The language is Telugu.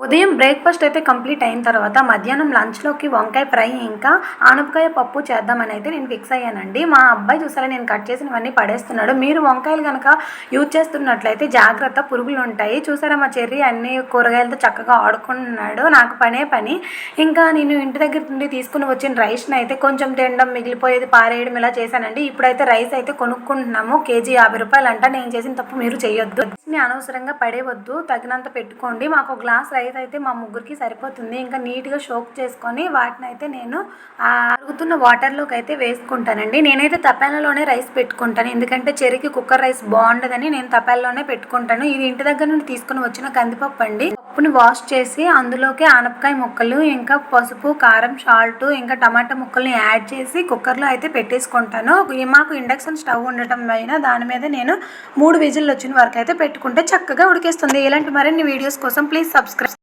ఉదయం బ్రేక్ఫాస్ట్ అయితే కంప్లీట్ అయిన తర్వాత మధ్యాహ్నం లంచ్లోకి వంకాయ ఫ్రై ఇంకా ఆనపకాయ పప్పు చేద్దామని అయితే నేను ఫిక్స్ అయ్యానండి. మా అబ్బాయి చూసారా నేను కట్ చేసినవన్నీ పడేస్తున్నాడు. మీరు వంకాయలు కనుక యూజ్ చేస్తున్నట్లయితే జాగ్రత్త, పురుగులు ఉంటాయి. చూసారా మా చెర్రీ అన్ని కూరగాయలతో చక్కగా ఆడుకుంటున్నాడు. నాకు పని ఇంకా నేను ఇంటి దగ్గర నుండి తీసుకుని వచ్చిన రైస్ని అయితే కొంచెం తినడం, మిగిలిపోయేది పారేయడం ఇలా చేశానండి. ఇప్పుడైతే రైస్ అయితే కొనుక్కుంటున్నాము. కేజీ 50 రూపాయలు అంట. నేను చేసిన తప్పు మీరు చేయొద్దు. అనవసరంగా పడేవద్దు, తగినంత పెట్టుకోండి. మాకు ఒక గ్లాస్ రైస్ అయితే మా ముగ్గురికి సరిపోతుంది. ఇంకా నీట్గా షోక్ చేసుకొని వాటిని అయితే నేను అరుగుతున్న వాటర్లోకి అయితే వేసుకుంటానండి. నేనైతే తపాలలోనే రైస్ పెట్టుకుంటాను, ఎందుకంటే చెరికి కుక్కర్ రైస్ బాగుండదని నేను తపాలలోనే పెట్టుకుంటాను. ఇది ఇంటి దగ్గర నుండి తీసుకుని వచ్చిన కందిపప్పు అండి. పప్పుని వాష్ చేసి అందులోకి ఆనపకాయ ముక్కలు, ఇంకా పసుపు, కారం, సాల్ట్, ఇంకా టమాటా ముక్కల్ని యాడ్ చేసి కుక్కర్లో అయితే పెట్టేసుకుంటాను. మాకు ఇండక్షన్ స్టవ్ ఉండటం అయినా దాని మీద నేను 3 విజిల్లు వచ్చిన వరకు అయితే పెట్టుకుంటే చక్కగా ఉడికేస్తుంది. ఇలాంటి మరిన్ని వీడియోస్ కోసం ప్లీజ్ సబ్స్క్రైబ్.